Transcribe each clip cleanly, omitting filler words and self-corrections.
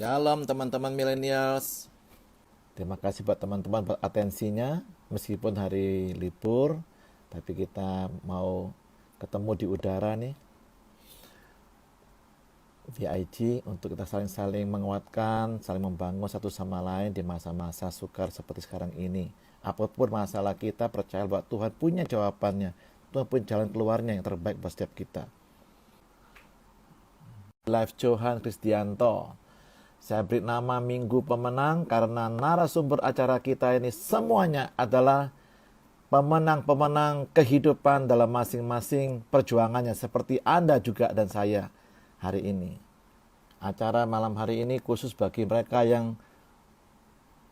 Shalom teman-teman millennials. Terima kasih buat teman-teman buat atensinya. Meskipun hari libur, tapi kita mau ketemu di udara nih, via IG, untuk kita saling-saling menguatkan, saling membangun satu sama lain di masa-masa sukar seperti sekarang ini. Apapun masalah kita, percaya bahwa Tuhan punya jawabannya. Tuhan punya jalan keluarnya yang terbaik buat setiap kita. Live Johan Kristianto. Saya beri nama Minggu Pemenang karena narasumber acara kita ini semuanya adalah pemenang-pemenang kehidupan dalam masing-masing perjuangannya, seperti Anda juga dan saya hari ini. Acara malam hari ini khusus bagi mereka yang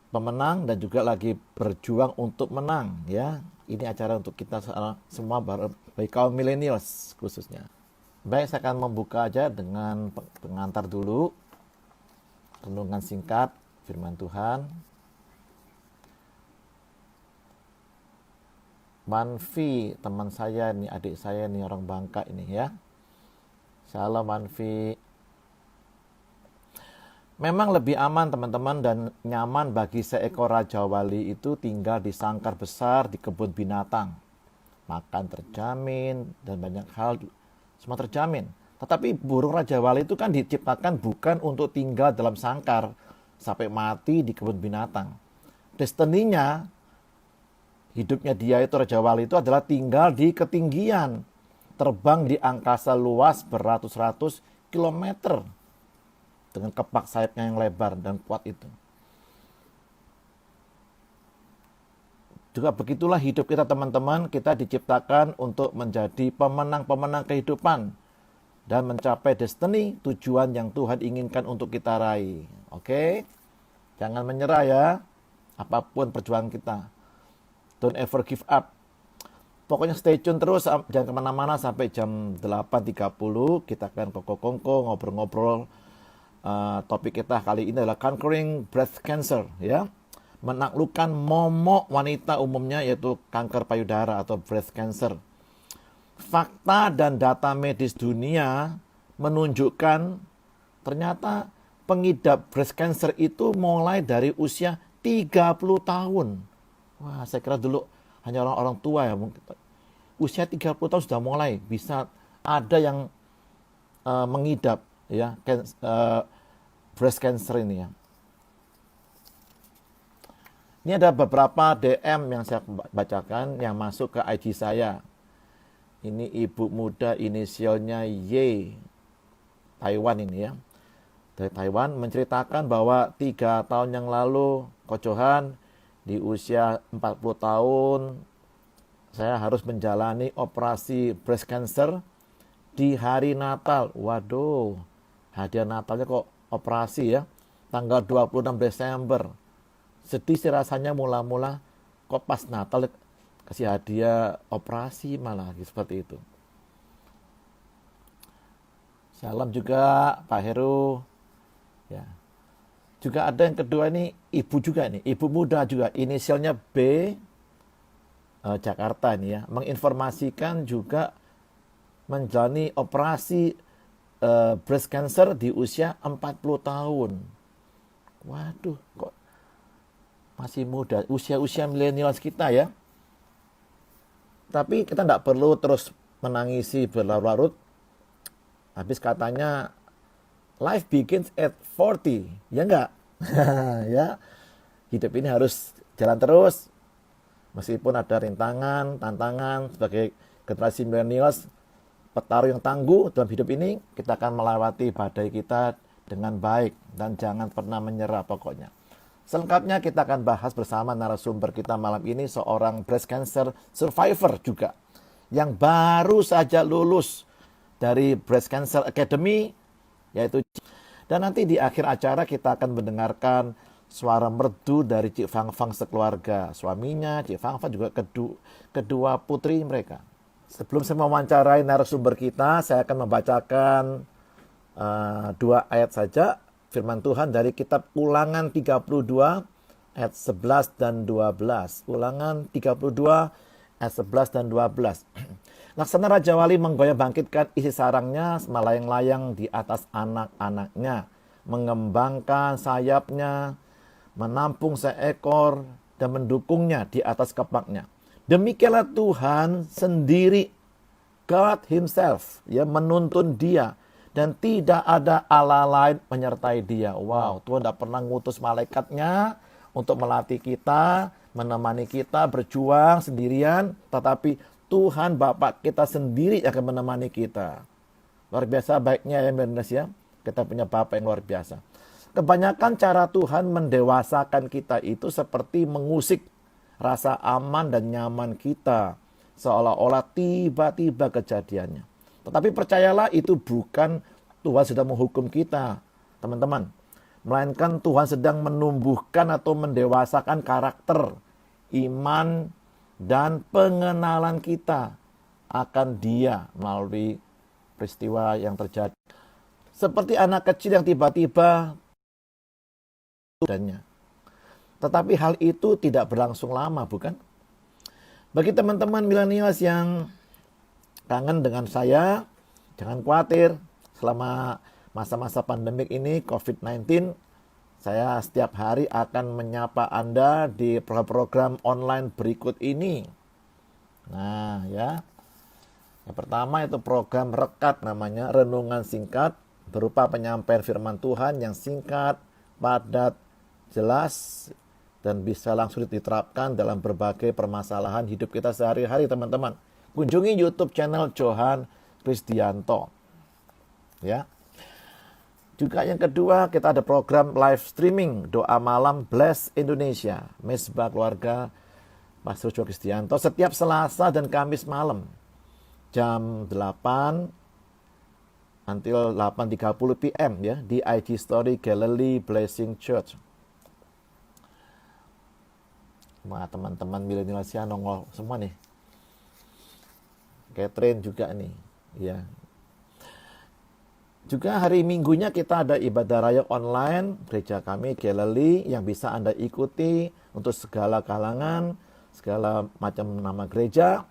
pemenang dan juga lagi berjuang untuk menang, ya. Ini acara untuk kita semua, bagi kaum millennials khususnya. Baik, saya akan membuka aja dengan pengantar dulu. Renungan singkat firman Tuhan. Manfi, teman saya nih, adik saya nih, orang Bangka ini ya. Shalom Manfi. Memang lebih aman teman-teman dan nyaman bagi seekor Raja Wali itu tinggal di sangkar besar di kebun binatang. Makan terjamin dan banyak hal semua terjamin. Tetapi burung Raja Wali itu kan diciptakan bukan untuk tinggal dalam sangkar sampai mati di kebun binatang. Destininya, hidupnya dia itu, Raja Wali itu adalah tinggal di ketinggian, terbang di angkasa luas beratus-ratus kilometer dengan kepak sayapnya yang lebar dan kuat itu. Juga begitulah hidup kita teman-teman, kita diciptakan untuk menjadi pemenang-pemenang kehidupan dan mencapai destiny, tujuan yang Tuhan inginkan untuk kita raih. Oke? Jangan menyerah ya, apapun perjuangan kita. Don't ever give up. Pokoknya stay tune terus, jangan kemana-mana sampai jam 8.30. Kita akan kongko-kongko, ngobrol-ngobrol. Topik kita kali ini adalah Conquering Breast Cancer, ya. Menaklukkan momok wanita umumnya, yaitu kanker payudara atau breast cancer. Fakta dan data medis dunia menunjukkan ternyata pengidap breast cancer itu mulai dari usia 30 tahun. Wah, saya kira dulu hanya orang-orang tua ya. Usia 30 tahun sudah mulai bisa ada yang mengidap ya breast cancer ini ya. Ini ada beberapa DM yang saya bacakan yang masuk ke IG saya. Ini ibu muda inisialnya Y, Taiwan ini ya. Dari Taiwan menceritakan bahwa 3 tahun yang lalu, Kocohan, di usia 40 tahun, saya harus menjalani operasi breast cancer di hari Natal. Waduh, hadiah Natalnya kok operasi ya. Tanggal 26 Desember. Sedih sih rasanya mula-mula, kok pas Natal kasih hadiah operasi malah seperti itu. Salam juga Pak Heru. Ya. Juga ada yang kedua ini ibu juga nih, ibu muda juga, inisialnya B, Jakarta ini ya, menginformasikan juga menjalani operasi breast cancer di usia 40 tahun. Waduh, kok masih muda, usia-usia milenials kita ya. Tapi kita tidak perlu terus menangisi berlarut-larut. Habis katanya life begins at 40. Ya enggak? Ya. Hidup ini harus jalan terus. Meskipun ada rintangan, tantangan sebagai generasi millennials, petarung yang tangguh dalam hidup ini, kita akan melewati badai kita dengan baik dan jangan pernah menyerah pokoknya. Selengkapnya kita akan bahas bersama narasumber kita malam ini, seorang breast cancer survivor juga, yang baru saja lulus dari Breast Cancer Academy, yaitu. Dan nanti di akhir acara kita akan mendengarkan suara merdu dari Cik Fang Fang sekeluarga, suaminya, Cik Fang Fang juga kedua putri mereka. Sebelum saya mewawancarai narasumber kita, saya akan membacakan 2 ayat saja firman Tuhan dari kitab Ulangan 32 ayat 11 dan 12. Ulangan 32 ayat 11 dan 12. Laksana Raja Wali menggoyang bangkitkan isi sarangnya melayang-layang di atas anak-anaknya. mengembangkan sayapnya, menampung seekor, dan mendukungnya di atas kepaknya. Demikianlah Tuhan sendiri, God Himself, ya, menuntun dia, dan tidak ada Allah lain menyertai dia. Wow, Tuhan tidak pernah ngutus malaikatnya untuk melatih kita, menemani kita berjuang sendirian, tetapi Tuhan Bapa kita sendiri akan menemani kita. Luar biasa baiknya ya Indonesia, kita punya Bapa yang luar biasa. Kebanyakan cara Tuhan mendewasakan kita itu seperti mengusik rasa aman dan nyaman kita, seolah-olah tiba-tiba kejadiannya. Tetapi percayalah, itu bukan Tuhan sedang menghukum kita, teman-teman. Melainkan Tuhan sedang menumbuhkan atau mendewasakan karakter, iman, dan pengenalan kita akan Dia melalui peristiwa yang terjadi. Seperti anak kecil yang tiba-tiba dannya. Tetapi hal itu tidak berlangsung lama, bukan? Bagi teman-teman milenials yang kangen dengan saya, jangan khawatir. Selama masa-masa pandemik ini, COVID-19, saya setiap hari akan menyapa Anda di program online berikut ini. Nah, ya. Yang pertama itu program Rekat namanya, renungan singkat berupa penyampaian firman Tuhan yang singkat, padat, jelas, dan bisa langsung diterapkan dalam berbagai permasalahan hidup kita sehari-hari, teman-teman. Kunjungi YouTube channel Johan Kristianto. Ya. Juga yang kedua, kita ada program live streaming Doa Malam Bless Indonesia, Mesbah Keluarga Pastor Johan Kristianto, setiap Selasa dan Kamis malam, jam 8 until 8:30 PM ya, di IG Story Galilee Blessing Church. Wah, teman-teman milenial nongol semua nih. Catherine juga nih, ya. Juga hari Minggunya kita ada ibadah raya online gereja kami Galilee yang bisa Anda ikuti untuk segala kalangan, segala macam nama gereja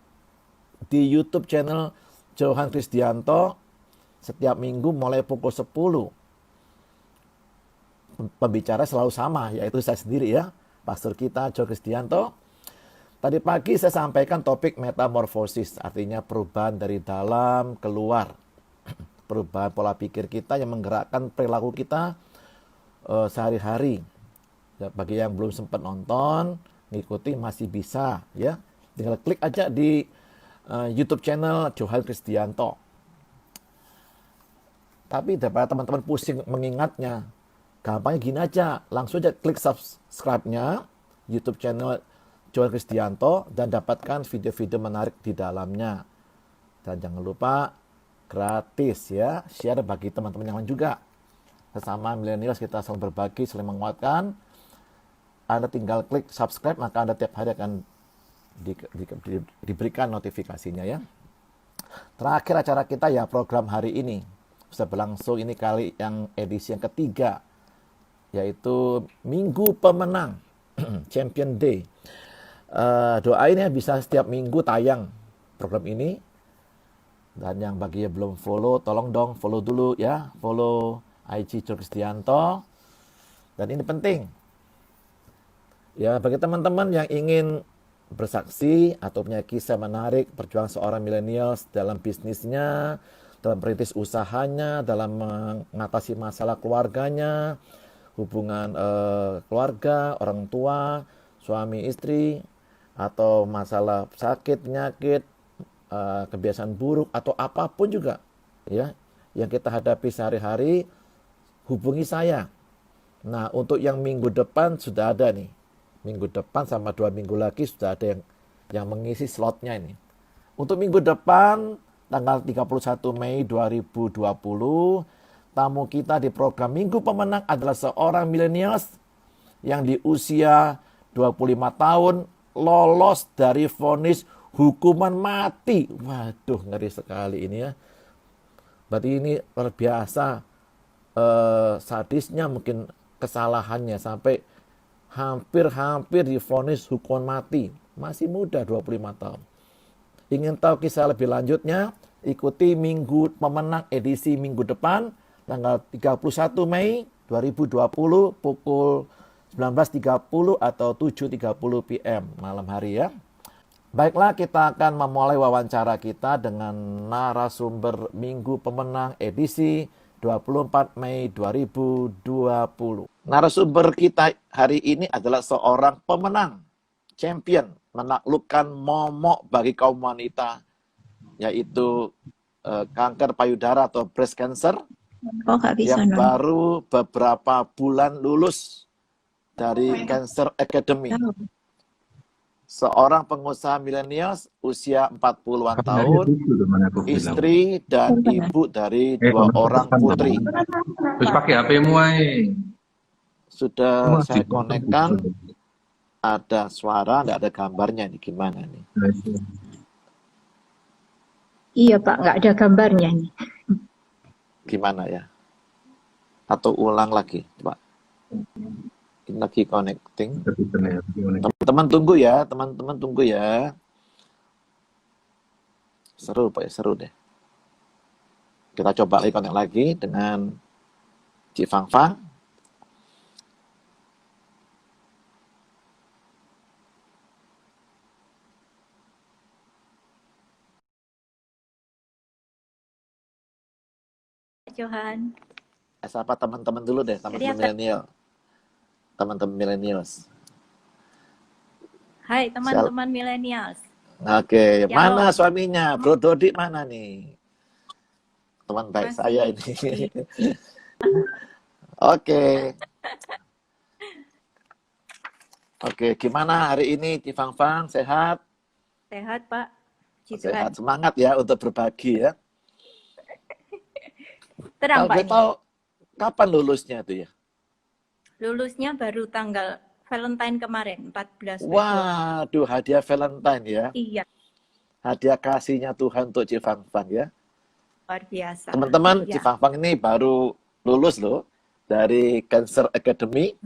di YouTube channel Johan Kristianto setiap minggu mulai pukul 10. Pembicara selalu sama, yaitu saya sendiri ya, pastor kita Johan Kristianto. Tadi pagi saya sampaikan topik metamorfosis, artinya perubahan dari dalam keluar. Perubahan pola pikir kita yang menggerakkan perilaku kita sehari-hari. Ya, bagi yang belum sempat nonton, ngikuti masih bisa ya. Tinggal klik aja di YouTube channel Johan Kristianto. Tapi daripada teman-teman pusing mengingatnya, gampangnya gini aja, langsung aja klik subscribe-nya YouTube channel Johan Kristianto dan dapatkan video-video menarik di dalamnya. Dan jangan lupa gratis ya, share bagi teman-teman yang lain juga. Sesama milenials kita saling berbagi, saling menguatkan. Anda tinggal klik subscribe, maka Anda tiap hari akan diberikan notifikasinya ya. Terakhir acara kita ya, program hari ini bisa berlangsung ini kali yang edisi yang ketiga, yaitu Minggu Pemenang Champion Day. Doain ya bisa setiap minggu tayang program ini. Dan yang bagi yang belum follow, tolong dong follow dulu ya. Follow IG Johan Kristianto. Dan ini penting. Ya, bagi teman-teman yang ingin bersaksi atau punya kisah menarik perjuangan seorang millennials dalam bisnisnya, dalam perintis usahanya, dalam mengatasi masalah keluarganya, hubungan keluarga, orang tua, suami istri, atau masalah sakit, penyakit, kebiasaan buruk atau apapun juga ya yang kita hadapi sehari-hari, hubungi saya. Nah, untuk yang minggu depan sudah ada nih. Minggu depan sama 2 minggu lagi sudah ada yang mengisi slotnya ini. Untuk minggu depan tanggal 31 Mei 2020, tamu kita di program Minggu Pemenang adalah seorang millennials yang di usia 25 tahun lolos dari vonis hukuman mati. Waduh, ngeri sekali ini ya. Berarti ini luar biasa sadisnya mungkin kesalahannya sampai hampir divonis hukuman mati. Masih muda, 25 tahun. Ingin tahu kisah lebih lanjutnya? Ikuti Minggu Pemenang edisi minggu depan tanggal 31 Mei 2020 pukul 19.30 atau 7.30 PM malam hari ya. Baiklah, kita akan memulai wawancara kita dengan narasumber Minggu Pemenang edisi 24 Mei 2020. Narasumber kita hari ini adalah seorang pemenang, champion, menaklukkan momok bagi kaum wanita, yaitu kanker payudara atau breast cancer, yang baru beberapa bulan lulus dari Cancer Academy. Seorang pengusaha milenials usia 40-an tahun, istri dan ibu dari 2 orang putri. Terus pakai HP-mu ae. Sudah saya konekkan, ada suara, nggak ada gambarnya nih, gimana nih? Iya Pak, nggak ada gambarnya nih. Gimana ya? Atau ulang lagi, Pak. Ini lagi connecting. Teman-teman tunggu ya, teman-teman tunggu ya. Seru Pak ya, seru deh. Kita coba lagi connect lagi dengan Cik Fang Fang. Johan. Sapa teman-teman dulu deh, teman-teman milenial. Teman-teman milenials. Hai teman-teman milenials. Oke, mana suaminya? Bro Dodi mana nih? Teman baik saya ini. Oke. Oke, gimana hari ini Ci Fang Fang? Sehat? Sehat Pak. Sehat, semangat ya untuk berbagi ya. Terang Pak. Tahu kapan lulusnya tuh ya? Lulusnya baru tanggal Valentine kemarin, 14 Februari. Waduh, hadiah Valentine ya. Iya. Hadiah kasihnya Tuhan untuk Ci Fang Fang ya. Luar biasa. Teman-teman, iya. Ci Fang Fang ini baru lulus loh dari Cancer Academy.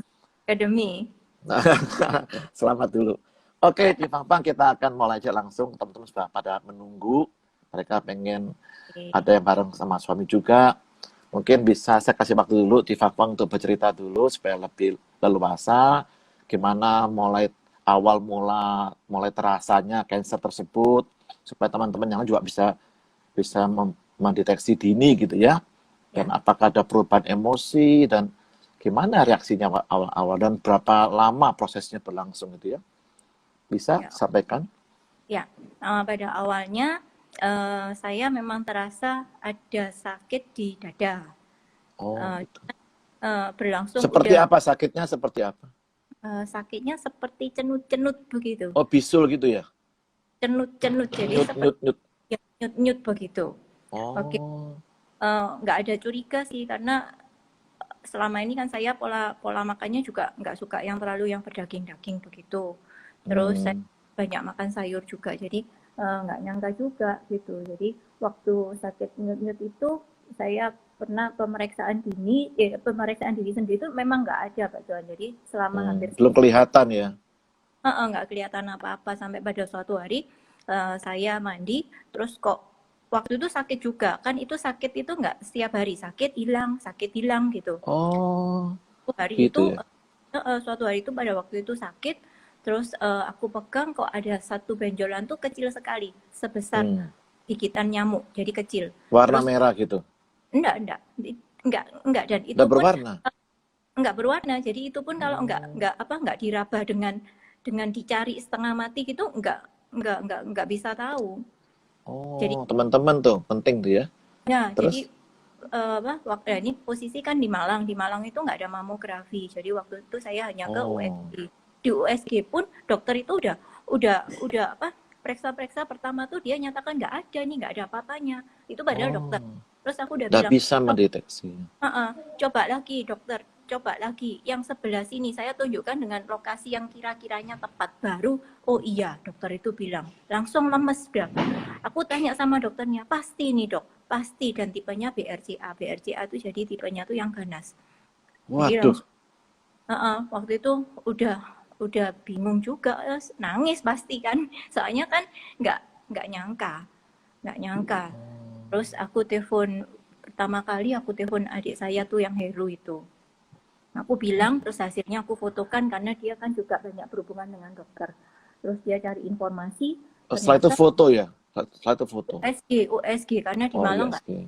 Selamat dulu. Oke, Ci Fang Fang, kita akan mulai aja langsung. Teman-teman sudah pada menunggu. Mereka pengen ada yang bareng sama suami juga. Mungkin bisa saya kasih waktu dulu Ci Fang Fang untuk bercerita dulu supaya lebih leluasa gimana mulai terasanya cancer tersebut, supaya teman-teman yang juga bisa mendeteksi dini gitu ya. Dan apakah ada perubahan emosi dan gimana reaksinya awal-awal dan berapa lama prosesnya berlangsung gitu ya. Bisa sampaikan? Ya, pada awalnya saya memang terasa ada sakit di dada. Gitu. Berlangsung. Seperti apa sakitnya? Seperti apa? Sakitnya seperti cenut-cenut begitu. Oh, bisul gitu ya? Cenut-cenut, jadi nyut-nyut begitu. Oke. Nggak ada curiga sih, karena selama ini kan saya pola makannya juga nggak suka yang terlalu yang berdaging-daging begitu. Terus saya banyak makan sayur juga, jadi nggak nyangka juga gitu. Jadi waktu sakit nyut-nyut itu saya pernah pemeriksaan diri sendiri itu memang nggak ada Pak Johan. Jadi selama hampir belum kelihatan ya? Nggak kelihatan apa-apa sampai pada suatu hari saya mandi, terus kok waktu itu sakit juga. Kan itu sakit itu nggak setiap hari, sakit hilang gitu. Oh, hari gitu itu suatu hari itu pada waktu itu sakit, terus aku pegang kok ada satu benjolan tuh kecil sekali, sebesar gigitan nyamuk, jadi kecil. Warna terus, merah gitu? Enggak, dan itu pun berwarna? Enggak berwarna, jadi itu pun kalau enggak diraba dengan dicari setengah mati gitu, enggak bisa tahu. Jadi teman-teman tuh penting tuh ya. Ya, terus? Jadi waktu ini posisi kan di Malang itu nggak ada mamografi, jadi waktu itu saya hanya ke USG. Di USG pun dokter itu udah periksa pertama tuh dia nyatakan nggak ada apa-apanya. Itu padahal dokter. Terus aku udah bilang, bisa mendeteksi. Coba lagi dokter, coba lagi yang sebelah sini, saya tunjukkan dengan lokasi yang kira-kiranya tepat. Baru oh iya, dokter itu bilang, langsung lemes dah. Aku tanya sama dokternya, pasti nih dok, pasti, dan tipenya BRCA itu jadi tipenya tuh yang ganas. Waduh. Waktu itu udah bingung juga, nangis pasti kan, soalnya kan nggak nyangka. Terus aku pertama kali aku telepon adik saya tuh yang Heru itu. Aku bilang, terus hasilnya aku fotokan karena dia kan juga banyak berhubungan dengan dokter. Terus dia cari informasi, Setelah itu ternyata foto ya? Setelah itu foto. USG karena di Oh, Malang nggak. USG.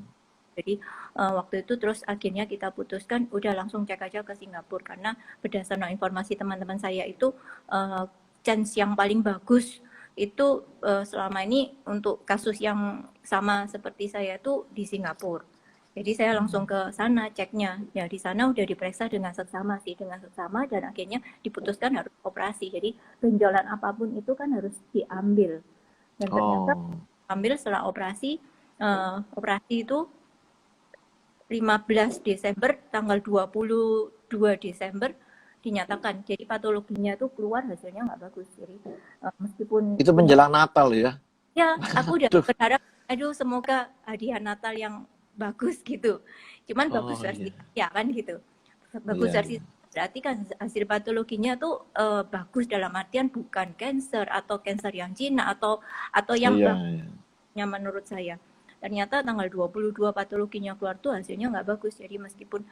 Jadi waktu itu terus akhirnya kita putuskan udah langsung cek aja ke Singapura karena berdasarkan informasi teman-teman saya itu chance yang paling bagus itu selama ini untuk kasus yang sama seperti saya itu di Singapura. Jadi saya langsung ke sana ceknya. Ya di sana udah diperiksa dengan seksama dan akhirnya diputuskan harus operasi. Jadi benjolan apapun itu kan harus diambil. Dan ternyata Oh, ambil setelah operasi itu 15 Desember, tanggal 22 Desember dinyatakan. Jadi patologinya itu keluar hasilnya nggak bagus. Jadi meskipun itu punya, menjelang Natal ya? ya aku udah Duh. berharap, aduh semoga hadiah Natal yang bagus gitu. Cuman bagus Oh versi iya, ya kan gitu. Bagus iya, versi iya. berarti kan hasil patologinya tuh bagus dalam artian bukan cancer atau cancer yang Cina atau yang Iya, iya. menurut saya. Ternyata tanggal 22 patologinya keluar tuh hasilnya nggak bagus. Jadi meskipun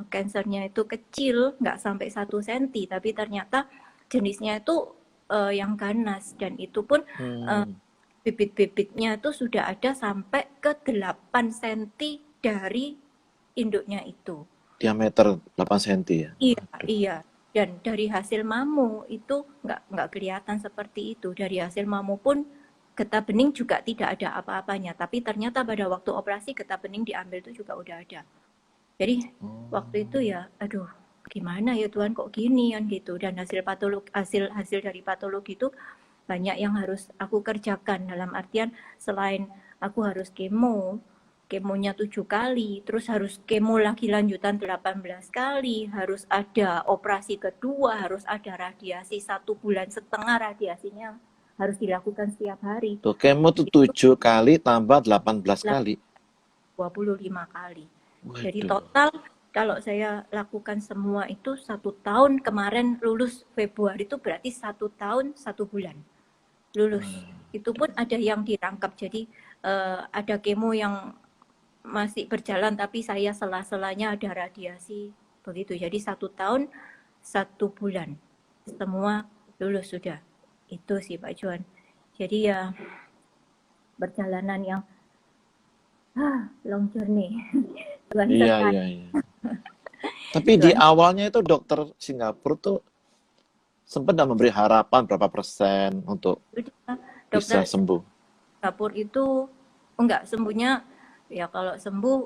kansernya itu kecil, nggak sampai 1 cm, tapi ternyata jenisnya itu yang ganas. Dan itu pun bibit-bibitnya itu sudah ada sampai ke 8 cm dari induknya itu. Diameter 8 cm ya? Iya, Waduh. iya. Dan dari hasil mamu itu nggak kelihatan seperti itu. Dari hasil mamu pun getah bening juga tidak ada apa-apanya. Tapi ternyata pada waktu operasi getah bening diambil itu juga udah ada. Jadi waktu itu ya, aduh, gimana ya Tuhan kok gini kan gitu. Dan hasil dari patologi itu banyak yang harus aku kerjakan dalam artian selain aku harus kemonya 7 kali, terus harus kemo lagi lanjutan 18 kali, harus ada operasi kedua, harus ada radiasi 1,5 bulan radiasinya harus dilakukan setiap hari. Tuh, kemo tuh 7 kali tambah 18 kali. 25 kali. Jadi Waduh. total kalau saya lakukan semua itu 1 tahun, kemarin lulus Februari itu berarti 1 tahun 1 bulan lulus. Itu pun ada yang dirangkap, jadi ada kemo yang masih berjalan tapi saya sela-selanya ada radiasi begitu. Jadi 1 tahun 1 bulan semua lulus sudah. Itu sih Pak Juan. Jadi ya perjalanan yang long journey. Tuhan Iya, sertai. iya, iya. Tapi di Tuhan awalnya itu dokter Singapura tuh sempat nggak memberi harapan berapa persen untuk sudah, bisa dokter sembuh. Singapura itu enggak sembuhnya ya, kalau sembuh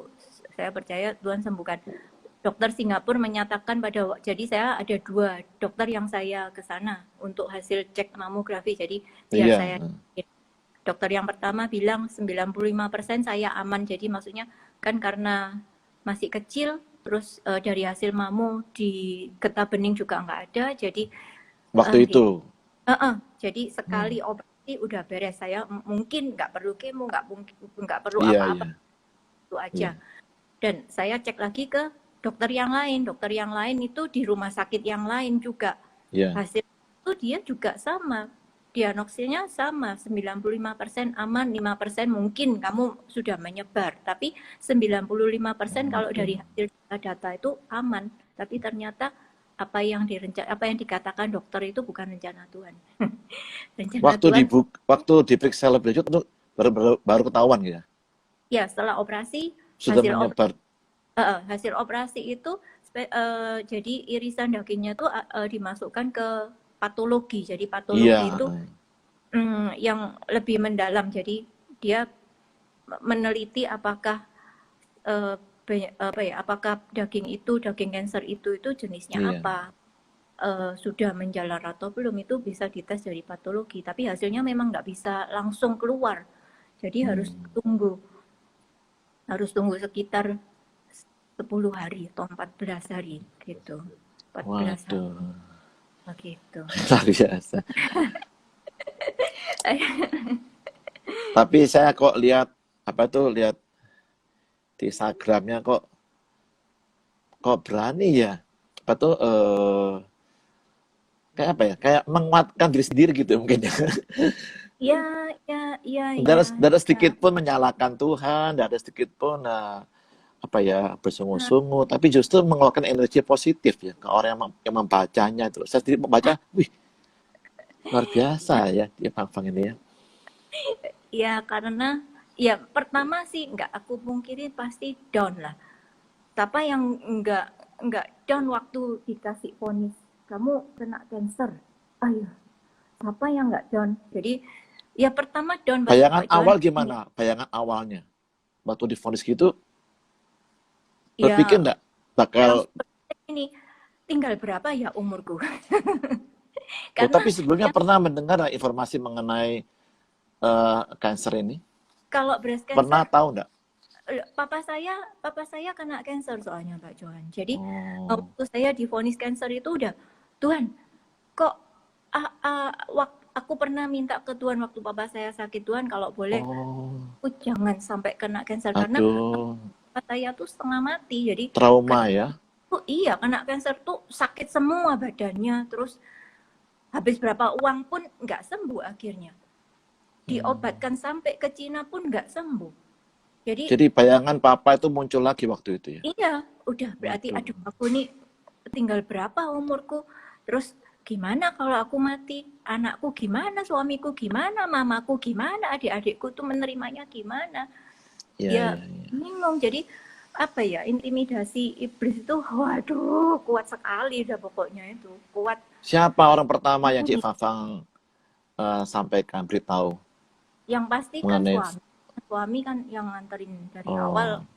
saya percaya Tuhan sembuhkan. Dokter Singapura menyatakan jadi saya ada 2 dokter yang saya ke sana untuk hasil cek mamografi. Jadi biar Iya. saya, dokter yang pertama bilang 95% saya aman. Jadi maksudnya kan karena masih kecil, terus dari hasil mamo di getah bening juga nggak ada. Jadi Waktu itu. jadi sekali operasi udah beres. Saya mungkin nggak perlu kemo, nggak perlu Iya, apa-apa, iya. itu aja. Iya. Dan saya cek lagi ke dokter yang lain itu di rumah sakit yang lain juga. Iya. Hasil itu dia juga sama. Diagnosisnya sama, 95% aman, 5% mungkin kamu sudah menyebar. Tapi 95% kalau dari hasil data itu aman. Tapi ternyata apa yang dikatakan dokter itu bukan rencana Tuhan. Rencana Tuhan. Waktu diperiksa lebih lanjut itu baru ketahuan ya. Ya, setelah operasi Sudah menyebar. hasil operasi itu jadi irisan dagingnya tuh dimasukkan ke patologi. Jadi patologi itu yang lebih mendalam. Jadi dia meneliti apakah apakah daging kanker itu jenisnya apa, sudah menjalar atau belum, itu bisa dites dari patologi. Tapi hasilnya memang nggak bisa langsung keluar. Jadi harus tunggu sekitar 10 hari atau 14 hari gitu. 14 hari. Waduh. Begitu. Luar biasa. Tapi saya kok lihat di Instagramnya kok berani ya. Kayak menguatkan diri sendiri gitu mungkin ya. Iya. Tidak ada sedikit pun menyalahkan Tuhan, tidak ada sedikit pun apa ya, bersungut-sungut, tapi justru mengeluarkan energi positif ya ke orang yang membacanya itu. Saya sendiri membaca, wih, luar biasa ya dia Fang ini ya. Ya karena ya pertama sih nggak aku pungkirin pasti down lah. Siapa yang nggak down waktu dikasih vonis kamu kena cancer? Ayo, siapa yang nggak down? Jadi ya pertama down pasti Bayangan Pak Johan. awal gimana? Bayangan awalnya waktu divonis gitu, berpikir Ya enggak bakal. langsung ini tinggal berapa ya umurku? Oh, Karena tapi sebelumnya yang pernah mendengar informasi mengenai cancer ini? kalau breast Pernah cancer tahu enggak? papa saya kena cancer soalnya Pak Johan. Jadi Oh, waktu saya divonis cancer itu udah Tuhan kok aku pernah minta ke Tuhan waktu papa saya sakit Tuhan kalau boleh oh, aku jangan sampai kena cancer karena aduh, papa saya tuh setengah mati jadi trauma katanya ya. tuh iya kena cancer tuh sakit semua badannya terus habis berapa uang pun nggak sembuh akhirnya diobatkan sampai ke Cina pun nggak sembuh jadi Jadi bayangan papa itu muncul lagi waktu itu ya. iya udah berarti Waduh. aduh aku nih tinggal berapa umurku terus gimana kalau aku mati anakku gimana suamiku gimana mamaku gimana adik-adikku tuh menerimanya gimana Iya, ya iya, iya. bingung jadi apa ya intimidasi iblis itu waduh kuat sekali udah pokoknya itu kuat Siapa orang pertama yang Cik Fafang sampaikan, beritahu yang pasti kan mengenai suami kan yang nganterin dari awal oh,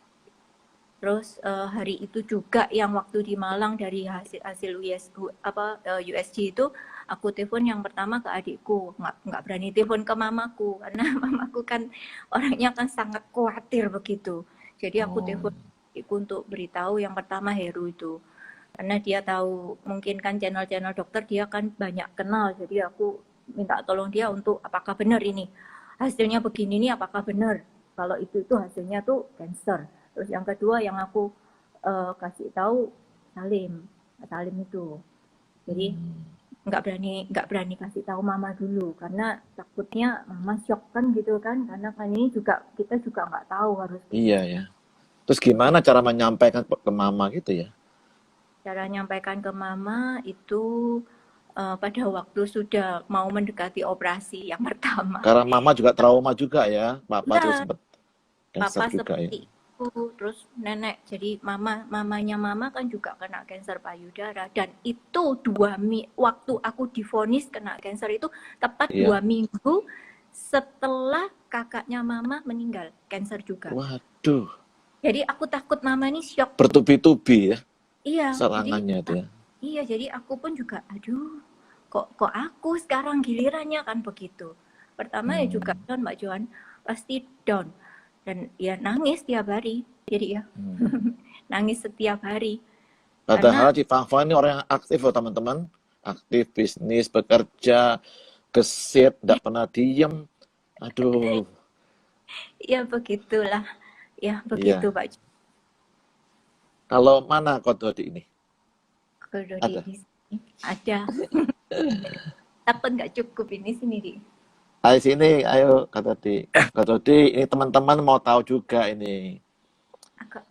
terus hari itu juga yang waktu di Malang dari hasil USG itu aku telepon yang pertama ke adikku nggak berani telepon ke mamaku karena mamaku kan orangnya kan sangat khawatir begitu jadi aku oh, telepon adikku untuk beritahu yang pertama Heru itu karena dia tahu mungkin kan channel-channel dokter dia kan banyak kenal jadi aku minta tolong dia untuk apakah benar ini hasilnya begini nih apakah benar kalau itu hasilnya tuh cancer terus yang kedua yang aku kasih tahu Salim itu jadi nggak berani kasih tahu mama dulu karena takutnya mama shock kan gitu kan karena kan ini juga kita juga nggak tahu harus iya ya. Terus gimana cara menyampaikan ke mama gitu ya? cara nyampaikan ke mama itu pada waktu sudah mau mendekati operasi yang pertama. Karena mama juga trauma juga ya, papa juga Ya, sempat cancer papa juga ya. seperti itu, terus nenek. Jadi mamanya mama kan juga kena kanker payudara dan itu waktu aku divonis kena kanker itu tepat Iya. 2 minggu setelah kakaknya mama meninggal kanker juga. Waduh, Jadi aku takut mama ini shock. bertubi-tubi ya Iya, jadi serangannya itu ya. iya jadi aku pun juga aduh kok aku sekarang gilirannya kan begitu. Pertama ya juga down Mbak Joan pasti down dan ya nangis tiap hari jadi ya nangis setiap hari Padahal karena Cik Fafang ini orang yang aktif loh teman-teman. Aktif bisnis, bekerja, gesit, tidak pernah diem. Aduh, ya begitulah ya begitu iya. Mbak Joan. Kalau mana Kododi ini? Kalau Ada? di sini ada takut nggak cukup ini sini di Ayo sini, ayo Kododi. Kododi, ini teman-teman mau tahu juga ini. agak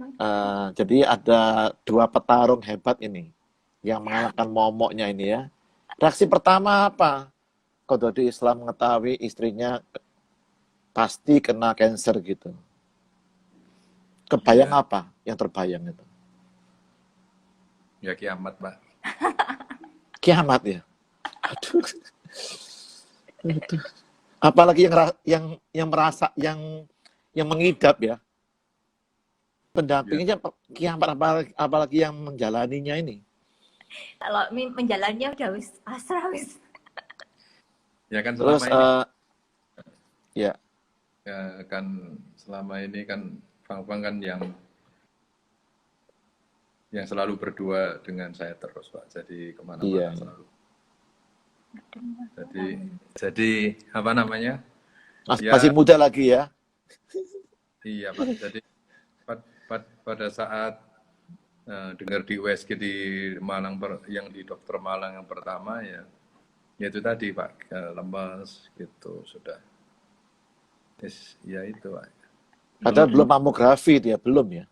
Jadi ada 2 petarung hebat ini yang mengalahkan momoknya ini ya. Reaksi pertama apa? Kododi setelah mengetahui istrinya pasti kena cancer gitu. Kebayang Ya, apa yang terbayang itu? ya kiamat, Pak. Kiamat ya. Aduh. Aduh. Apalagi yang merasa yang mengidap ya. Pendampingnya kiamat apalagi yang menjalaninya ini. kalau menjalannya udah wis pasrah wis Ya kan Terus selama ini ya, ya kan selama ini kan Fang kan yang selalu berdua dengan saya terus, Pak. Jadi iya. kemana-mana selalu. Jadi apa namanya? Ya Masih muda lagi ya. iya, Pak. Jadi pada saat dengar di USG di Malang yang di dokter Malang yang pertama ya itu tadi Pak lemas gitu sudah ya itu Pak. Padahal belum mamografi dia, belum ya.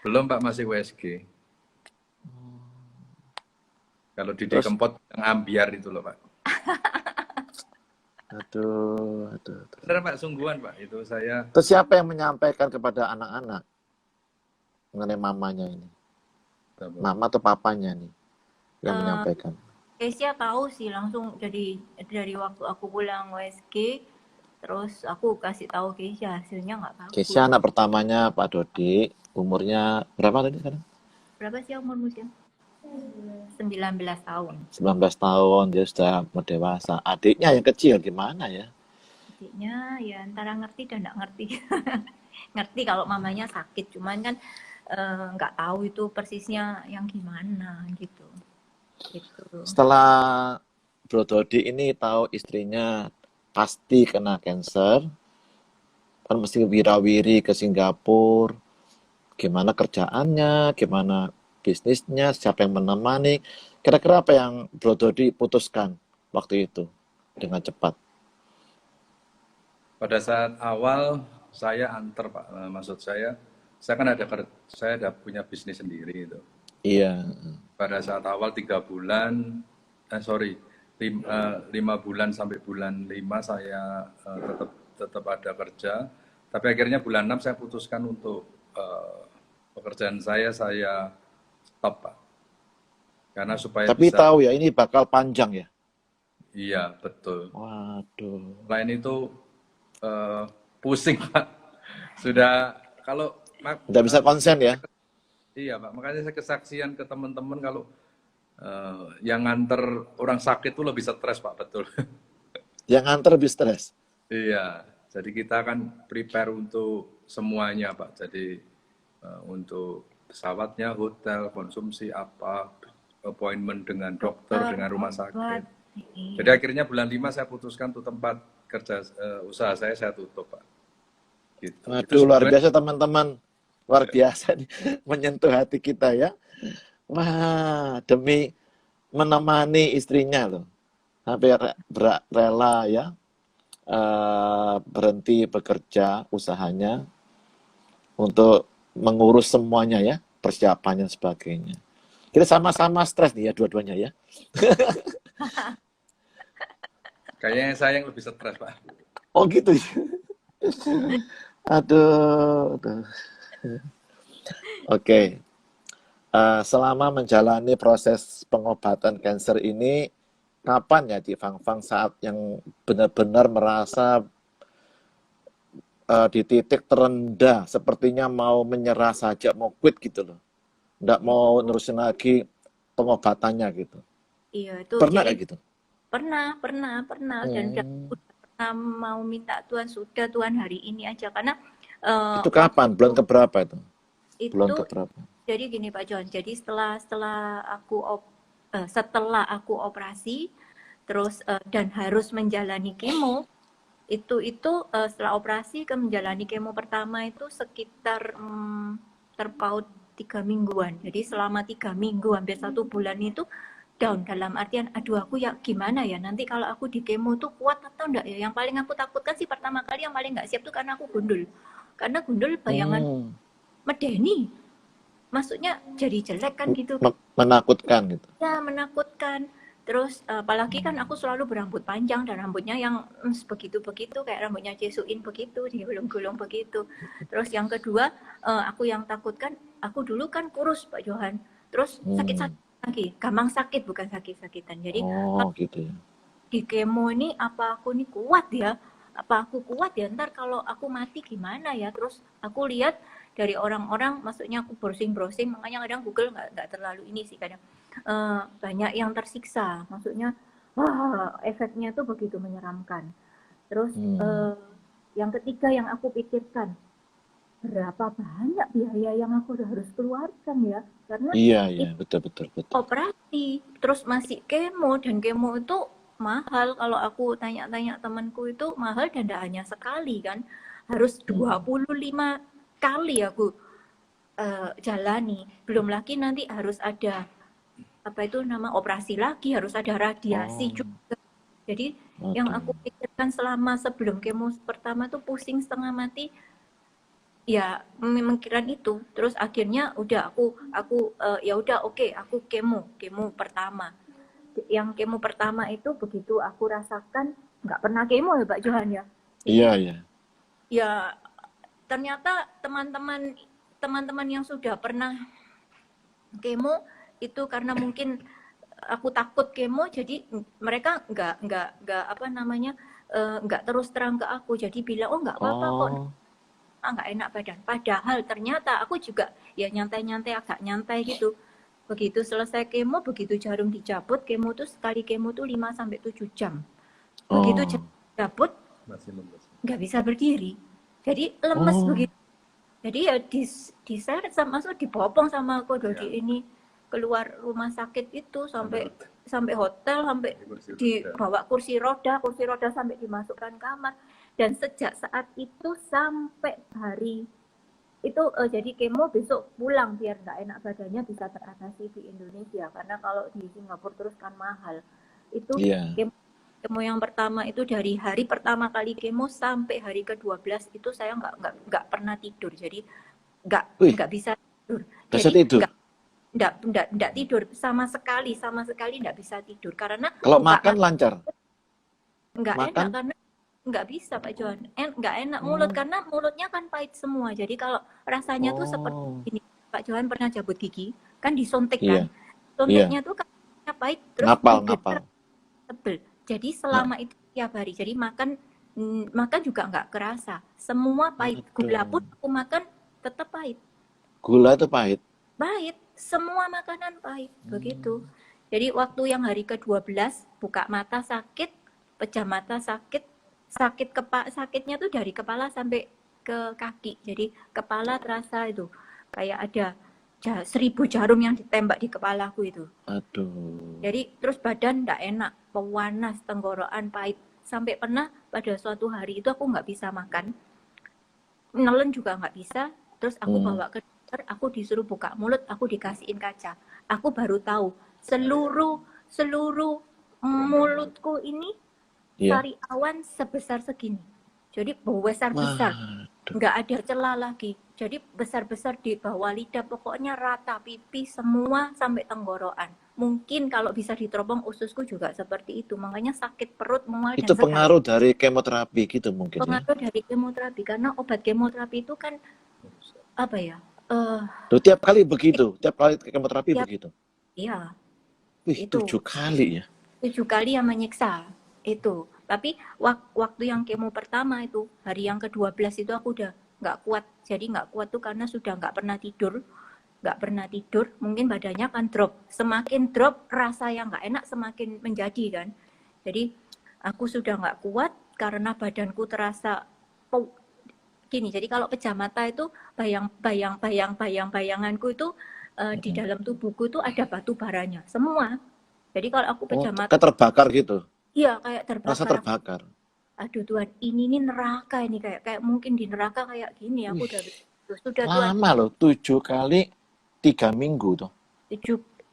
Belum Pak, masih USG. Kalau di Terus, Kempot yang ambiar itu loh Pak. aduh. Bener Pak, sungguhan Pak. Itu saya. Terus siapa yang menyampaikan kepada anak-anak mengenai mamanya ini? Mama atau papanya nih yang menyampaikan? Kesia tahu sih langsung, jadi dari waktu aku pulang USG, terus aku kasih tahu Kesia, hasilnya nggak bagus. Kesia anak pertamanya Pak Dodi, umurnya berapa tadi sekarang? Berapa sih umurmu sih? 19 tahun. 19 tahun, dia sudah mau dewasa. Adiknya yang kecil gimana ya? Adiknya ya antara ngerti dan nggak ngerti. Ngerti kalau mamanya sakit, cuman kan nggak tahu itu persisnya yang gimana gitu. Setelah Bro Dodi ini tahu istrinya pasti kena cancer, kan mesti wirawiri ke Singapura, gimana kerjaannya, gimana bisnisnya, siapa yang menemani, kira-kira apa yang Bro Dodi putuskan waktu itu dengan cepat? Pada saat awal saya antar Pak, maksud saya kan saya ada punya bisnis sendiri itu. Iya. Pada saat awal 3 bulan, 5 bulan sampai bulan 5 saya tetap ada kerja. Tapi akhirnya bulan 6 saya putuskan untuk pekerjaan saya stop Pak. Karena supaya Tapi bisa. tahu ya ini bakal panjang ya? Iya betul. Waduh. Selain itu pusing Pak. Sudah kalau Nggak bisa konsen ya? Iya Pak, makanya saya kesaksian ke teman-teman kalau yang nganter orang sakit itu lebih stres Pak, betul. Yang nganter lebih stres? Iya, jadi kita kan prepare untuk semuanya Pak. Jadi untuk pesawatnya, hotel, konsumsi apa, appointment dengan dokter, dengan rumah sakit. Jadi akhirnya bulan 5 saya putuskan tuh tempat kerja usaha saya tutup Pak. Gitu. Waduh, luar biasa teman-teman. Luar biasa nih, menyentuh hati kita ya. Wah, demi menemani istrinya loh. Sampai rela ya, berhenti bekerja usahanya untuk mengurus semuanya ya, persiapannya sebagainya. Kita sama-sama stres nih ya dua-duanya ya. Kayaknya saya yang lebih stres Pak. Oh gitu. Aduh. Oke. Selama menjalani proses pengobatan kanker ini, kapan ya Ci Fang Fang saat yang benar-benar merasa di titik terendah, sepertinya mau menyerah saja, mau quit gitu loh, nggak mau nerusin lagi pengobatannya gitu? Iya itu. Pernah jadi, kayak gitu? Pernah dan udah pernah mau minta Tuhan, sudah Tuhan hari ini aja, karena Itu kapan? Bulan keberapa itu? Bulan itu keberapa? jadi gini Pak John, jadi setelah aku operasi terus dan harus menjalani kemo, itu setelah operasi ke menjalani kemo pertama itu sekitar terpaut 3 mingguan. Jadi selama 3 minggu hampir 1 bulan itu down, dalam artian aduh aku ya gimana ya nanti kalau aku di kemo tuh kuat atau enggak ya. Yang paling aku takutkan sih pertama kali, yang paling nggak siap tuh karena aku gundul. Karena gundul bayangan medeni, maksudnya jadi jelek kan gitu. Menakutkan gitu. Ya menakutkan. Terus apalagi kan aku selalu berambut panjang dan rambutnya yang begitu-begitu kayak rambutnya Jesuin begitu, digulung-gulung begitu. Terus yang kedua aku yang takutkan, aku dulu kan kurus Pak Johan. Terus sakit-sakit lagi, gampang sakit bukan sakit-sakitan. Jadi gitu ya. Di kemo ini apa aku ini kuat ya? Apa aku kuat ya? Ntar kalau aku mati gimana ya? Terus aku lihat dari orang-orang, maksudnya aku browsing, makanya kadang Google nggak terlalu ini sih kadang. Banyak yang tersiksa, maksudnya wah efeknya tuh begitu menyeramkan. Terus yang ketiga yang aku pikirkan, berapa banyak biaya yang aku harus keluarkan ya, karena iya betul. operasi terus masih kemo, dan kemo itu mahal. Kalau aku tanya-tanya temanku itu mahal, dan tidak hanya sekali kan, harus 25 kali aku jalani. Belum lagi nanti harus ada operasi lagi, harus ada radiasi juga. Jadi yang aku pikirkan selama sebelum kemo pertama tuh pusing setengah mati, ya memikirkan itu. Terus akhirnya udah ya udah oke, aku kemo pertama. Yang kemo pertama itu begitu aku rasakan, nggak pernah kemo ya Pak Johan ya. Iya, Ini iya. ya ternyata teman-teman yang sudah pernah kemo itu karena mungkin aku takut kemo, jadi mereka nggak apa namanya, nggak terus terang ke aku, jadi bilang oh nggak apa-apa kok, Oh, nggak enak badan. Padahal ternyata aku juga ya nyantai-nyantai, agak nyantai gitu. Begitu selesai kemo, begitu jarum dicabut, kemo tuh sekali kemo tuh 5 sampai 7 jam. Begitu oh, jarum dicabut Masih lemes. nggak bisa berdiri. Jadi lemes oh, begitu. Jadi ya diseret sama masuk dibopong sama aku Ya, dari ini keluar rumah sakit itu sampai sampai hotel, sampai kursi roda. dibawa kursi roda sampai dimasukkan kamar. Dan sejak saat itu sampai hari itu jadi kemo besok pulang biar nggak enak badannya bisa teratasi di Indonesia, karena kalau di Singapura terus kan mahal. Itu iya. kemo yang pertama itu dari hari pertama kali kemo sampai hari ke-12 itu saya nggak pernah tidur, jadi Wih, nggak bisa tidur, gak bisa jadi tidur. nggak tidur sama sekali nggak bisa tidur karena Kalau buka makan mata lancar. nggak enak Makan? karena nggak bisa Pak Johan, nggak enak mulut Oh, karena mulutnya kan pahit semua, jadi kalau rasanya tuh seperti oh, ini. Pak Johan pernah cabut gigi kan disuntik iya, kan, iya. suntiknya tuh kan pahit, terus Ngapal, ngapal. bibirnya tebel, jadi Nah, selama itu tiap hari, jadi makan juga nggak kerasa, semua pahit, gula pun aduh. aku makan tetap pahit. Gula itu pahit. Pahit, semua makanan pahit, begitu. Hmm. Jadi waktu yang hari ke-12 buka mata sakit, pecah mata sakit, sakitnya tuh dari kepala sampai ke kaki. Jadi kepala terasa itu kayak ada 1000 jarum yang ditembak di kepalaku itu. Aduh. Jadi terus badan nggak enak, pewanas, tenggorokan pahit. Sampai pernah pada suatu hari itu aku nggak bisa makan, nelen juga nggak bisa, terus aku Hmm. bawa ke dokter, aku disuruh buka mulut, aku dikasihin kaca, aku baru tahu seluruh mulutku ini Iya. sariawan sebesar segini, jadi besar Waduh. nggak ada celah lagi, jadi besar di bawah lidah, pokoknya rata pipi semua sampai tenggorokan. Mungkin kalau bisa diteropong ususku juga seperti itu, makanya sakit perut mual dan Itu sekali. pengaruh dari kemoterapi gitu mungkin ya. Pengaruh dari kemoterapi, karena obat kemoterapi itu kan apa ya, Tuh, tiap kali begitu, tiap kali kemoterapi tiap begitu. ya Wih, itu 7 kali ya. 7 kali yang menyiksa itu. Tapi waktu yang kemo pertama itu hari yang ke-12 itu aku udah nggak kuat, jadi nggak kuat tuh karena sudah nggak pernah tidur, mungkin badannya kan drop, semakin drop rasa yang nggak enak semakin menjadi kan. Jadi aku sudah nggak kuat karena badanku terasa gini. Jadi kalau pecah mata itu bayanganku itu di dalam tubuhku itu ada batu baranya semua. Jadi kalau aku Oh, pecah mata, kayak terbakar gitu. iya kayak Rasa terbakar. terbakar. Aduh Tuhan, ini neraka ini, kayak mungkin di neraka kayak gini. Aku Wih, udah sudah Tuhan, lama loh. 7 kali 3 minggu tuh.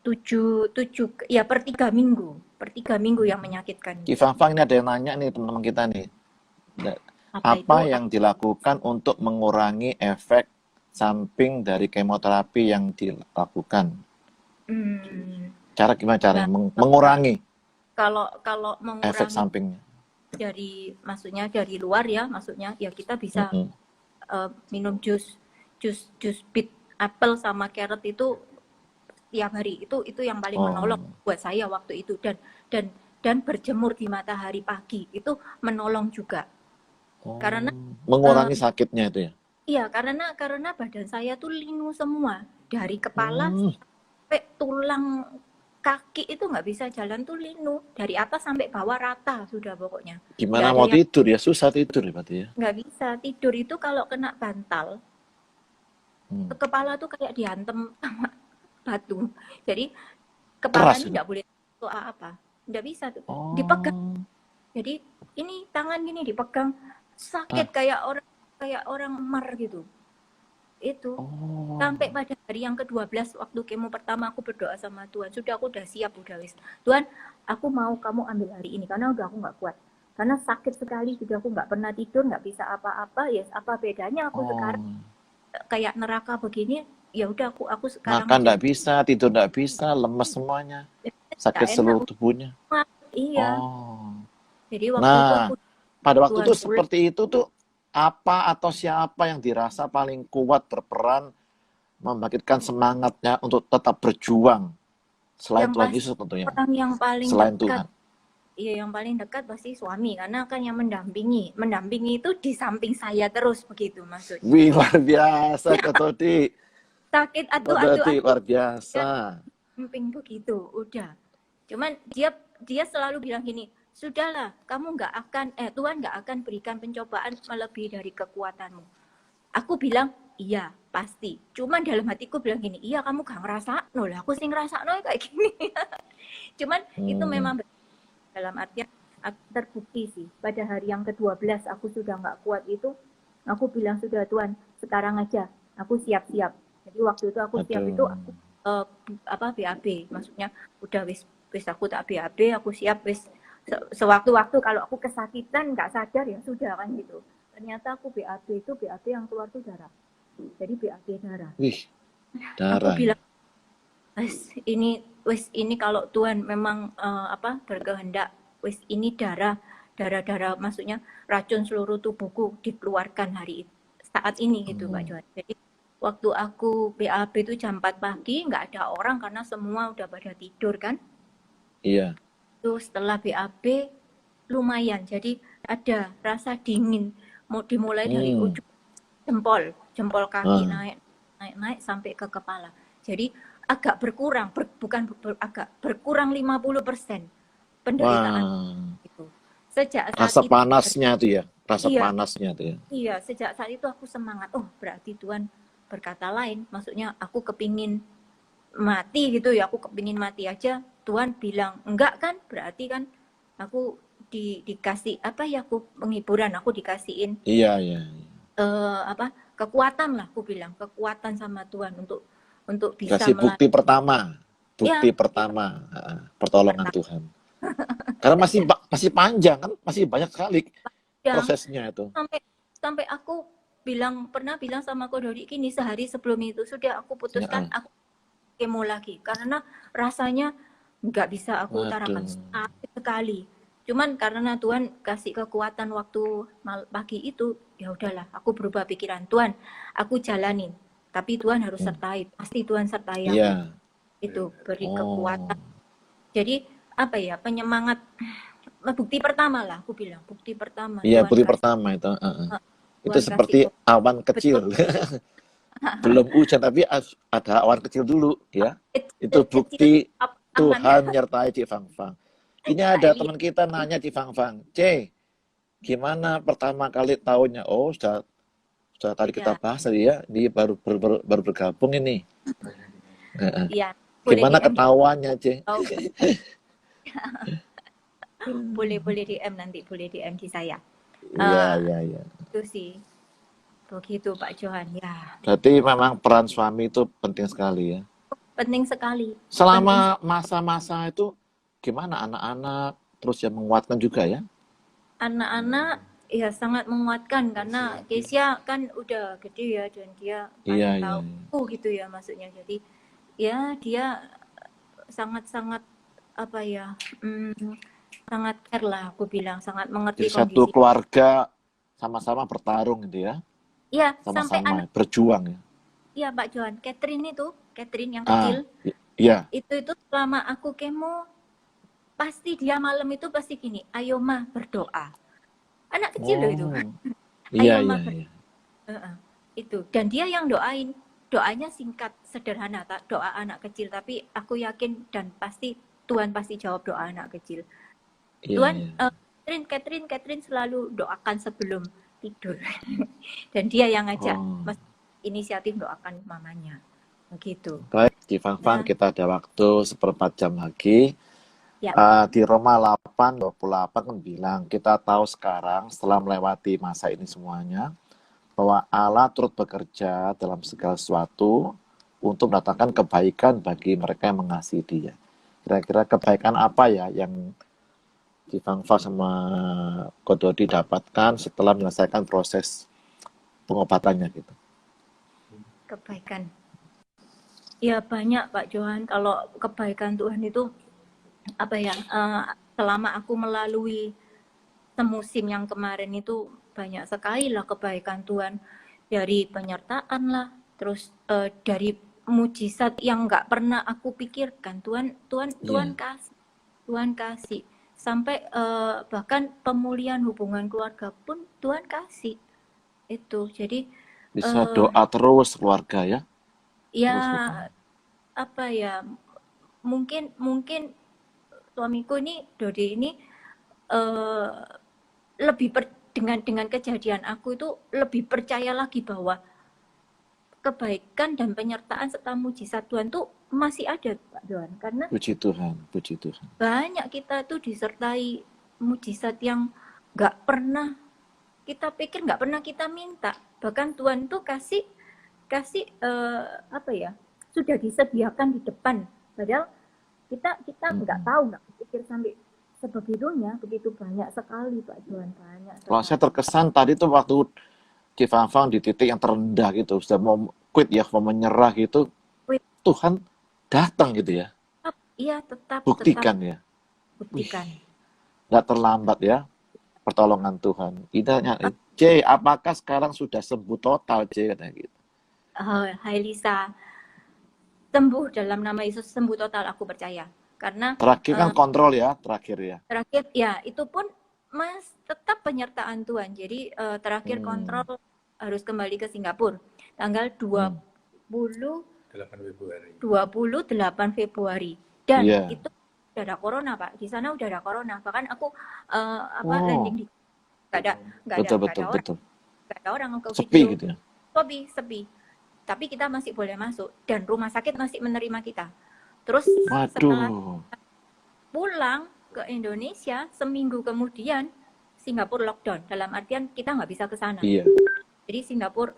tujuh tujuh ya per 3 minggu yang menyakitkan. Ki Fafang, ini ada yang nanya nih teman-teman kita nih. Apa itu? Apa yang dilakukan untuk mengurangi efek samping dari kemoterapi yang dilakukan? Hmm, Cara gimana nah, caranya mengurangi kalau efek mengurangi sampingnya? maksudnya dari luar ya, maksudnya ya kita bisa Mm-mm. minum jus bit apel sama carrot itu tiap hari, itu yang paling menolong Oh, buat saya waktu itu, dan berjemur di matahari pagi itu menolong juga, karena mengurangi sakitnya itu ya. iya karena badan saya tuh linu semua dari kepala Hmm, sampai tulang kaki itu nggak bisa jalan tuh linu, dari atas sampai bawah rata sudah pokoknya, nggak gimana ada mau yang tidur ya, susah tidur ya berarti ya. nggak bisa tidur. Itu kalau kena bantal Hmm, kepala tuh kayak dihantem sama batu, jadi kepala keras ini itu. nggak boleh apa, nggak bisa tuh dipegang. Oh, Jadi ini tangan gini dipegang ah, sakit kayak orang mar gitu. Itu oh, sampai pada hari yang ke-12 waktu kemo pertama aku berdoa sama Tuhan. Sudah, aku udah siap, udah wis. Tuhan, aku mau kamu ambil hari ini karena udah aku nggak kuat. Karena sakit sekali, sudah aku nggak pernah tidur, nggak bisa apa-apa. Ya, apa bedanya aku oh, sekarang kayak neraka begini, ya udah aku sekarang Makan aja nggak bisa, tidur nggak bisa, lemes semuanya, nggak sakit enak. seluruh tubuhnya. Iya, Oh, jadi waktu itu nah aku pada waktu Tuhan itu pulang seperti itu tuh apa atau siapa yang dirasa paling kuat berperan membangkitkan semangatnya untuk tetap berjuang selain yang Tuhan pasti Yesus tentunya, orang yang paling selain dekat. Tuhan. Iya, yang paling dekat pasti suami karena kan yang mendampingi itu di samping saya terus begitu maksudnya. Wih, luar biasa Kak Todi. Sakit Kak adu-adu Todi, aja luar dia biasa. samping begitu, udah. Cuman dia selalu bilang gini, sudahlah, kamu nggak akan Tuhan nggak akan berikan pencobaan melebihi dari kekuatanmu. Aku bilang iya pasti. Cuman dalam hatiku bilang gini, iya kamu gak ngerasa, no lah aku sih ngerasa no kayak gini. Cuman itu memang dalam artian aku terbukti sih pada hari yang ke-12 aku sudah nggak kuat itu aku bilang sudah Tuhan sekarang aja aku siap-siap. Jadi waktu itu aku siap itu Aduh. aku BAB maksudnya udah wis aku tak BAB aku siap wis sewaktu-waktu kalau aku kesakitan nggak sadar ya sudah kan gitu. Ternyata aku BAB itu BAB yang keluar tuh darah. Jadi BAB darah. Wih, Aku darah. bilang wis ini kalau Tuhan memang berkehendak wis ini darah maksudnya racun seluruh tubuhku dikeluarkan saat ini gitu Pak Johan. Jadi waktu aku BAB itu jam 4 pagi nggak ada orang karena semua udah pada tidur kan. Iya. Terus setelah BAB lumayan jadi ada rasa dingin mau dimulai dari ujung jempol kaki naik sampai ke kepala. Jadi agak berkurang, agak berkurang 50% penderitaan itu. Sejak saat Rasa itu, panasnya tuh ya, rasa iya, panasnya tuh ya. Iya, sejak saat itu aku semangat. Oh, berarti Tuhan berkata lain. Maksudnya aku kepingin mati gitu ya, aku kepingin mati aja. Tuhan bilang enggak kan? Berarti kan aku dikasih apa ya? Aku penghiburan, aku dikasihin Iya, iya. kekuatan lah, aku bilang kekuatan sama Tuhan untuk bisa Kasih bukti pertama, ya, pertama, pertolongan Tuhan. Karena masih panjang kan, masih banyak sekali prosesnya itu. sampai aku pernah bilang sama Ko Dodi gini sehari sebelum itu sudah aku putuskan aku kemo lagi karena rasanya nggak bisa aku utarakan sekali. Cuman karena Tuhan kasih kekuatan waktu pagi itu, ya udahlah, aku berubah pikiran. Tuhan, aku jalanin. Tapi Tuhan harus sertai. Pasti Tuhan sertai aku. Iya. Itu beri kekuatan. Jadi apa ya penyemangat bukti pertama lah aku bilang bukti pertama. Iya, bukti Tuhan pertama itu. Itu Tuhan seperti kasih awan kecil. Belum hujan tapi ada awan kecil dulu ya. Itu bukti Tuhan nyertai Cik Fang Fang. Ini ada teman kita nanya Cik Fang Fang, C, gimana pertama kali tahunnya? Oh, sudah tadi kita bahas tadi ya, ini baru bergabung ini. Iya. Gimana ketahuannya, C? boleh DM nanti, boleh DM di saya. Iya. Itu sih. Begitu Pak Johan, ya. Berarti memang peran suami itu penting sekali ya. Penting sekali. Selama masa-masa itu gimana anak-anak terus yang menguatkan juga ya? Anak-anak ya sangat menguatkan karena Kesia kan udah gede ya dan dia tahu gitu ya maksudnya. Jadi ya dia sangat-sangat apa ya sangat care lah aku bilang sangat mengerti jadi kondisi. Satu keluarga sama-sama bertarung gitu ya? Iya sama-sama berjuang ya? Iya Pak Johan, Catherine yang kecil. Iya. Itu selama aku kemo pasti dia malam itu pasti gini, ayo mah berdoa. Anak kecil loh itu. Iya. Itu dan dia yang doanya singkat sederhana doa anak kecil tapi aku yakin dan pasti Tuhan pasti jawab doa anak kecil. Tuhan Catherine selalu doakan sebelum tidur dan dia yang ngajak inisiatif doakan mamanya begitu. Baik Cik Fang Fang, kita ada waktu 1/4 jam lagi. Di Roma 8:28 kan bilang kita tahu sekarang setelah melewati masa ini semuanya bahwa Allah turut bekerja dalam segala sesuatu untuk mendatangkan kebaikan bagi mereka yang mengasihi Dia. Kira-kira kebaikan apa ya yang Cik Fang Fang sama Ko Dodi dapatkan setelah menyelesaikan proses pengobatannya gitu? kebaikan. Ya banyak Pak Johan, kalau kebaikan Tuhan itu apa ya, selama aku melalui semusim yang kemarin itu banyak sekali lah kebaikan Tuhan, dari penyertaan lah, terus dari mujizat yang nggak pernah aku pikirkan. Tuhan Iya. kasih sampai bahkan pemulihan hubungan keluarga pun Tuhan kasih itu. Jadi Bisa doa terus keluarga ya. ya Terus berdoa. apa ya, mungkin suamiku ini, Dodi ini, eh, dengan kejadian aku itu lebih percaya lagi bahwa kebaikan dan penyertaan serta mujizat Tuhan tuh masih ada Pak Johan, karena Puji Tuhan, puji Tuhan. banyak kita tuh disertai mujizat yang nggak pernah kita pikir, nggak pernah kita minta. Bahkan Tuhan tuh kasih apa ya, sudah disediakan di depan, padahal kita nggak tahu, nggak pikir sampai sebegitunya. Begitu banyak sekali Pak Johan, banyak Kalau saya sekali. terkesan tadi tuh waktu Cifang di titik yang terendah gitu, sudah mau quit ya, mau menyerah gitu, Wih, Tuhan datang gitu ya, iya tetap buktikan ya. Wih, buktikan. nggak terlambat ya pertolongan Tuhan. Idanya, C, apakah sekarang sudah sembuh total, C, katanya gitu. Hai Lisa, sembuh dalam nama Yesus, sembuh total, aku percaya. Karena Terakhir kan kontrol ya, terakhir ya. terakhir ya itu pun Mas tetap penyertaan Tuhan. Jadi terakhir kontrol harus kembali ke Singapura tanggal 8 Februari. 28 Februari. Dan Iya. itu udah ada corona Pak. Di sana udah ada corona. Bahkan aku Oh, landing di nggak ada orang ke sepi video. gitu ya. Sepi. Tapi kita masih boleh masuk dan rumah sakit masih menerima kita. Terus setelah Waduh, pulang ke Indonesia, seminggu kemudian Singapura lockdown. Dalam artian kita nggak bisa ke sana. iya. Jadi Singapura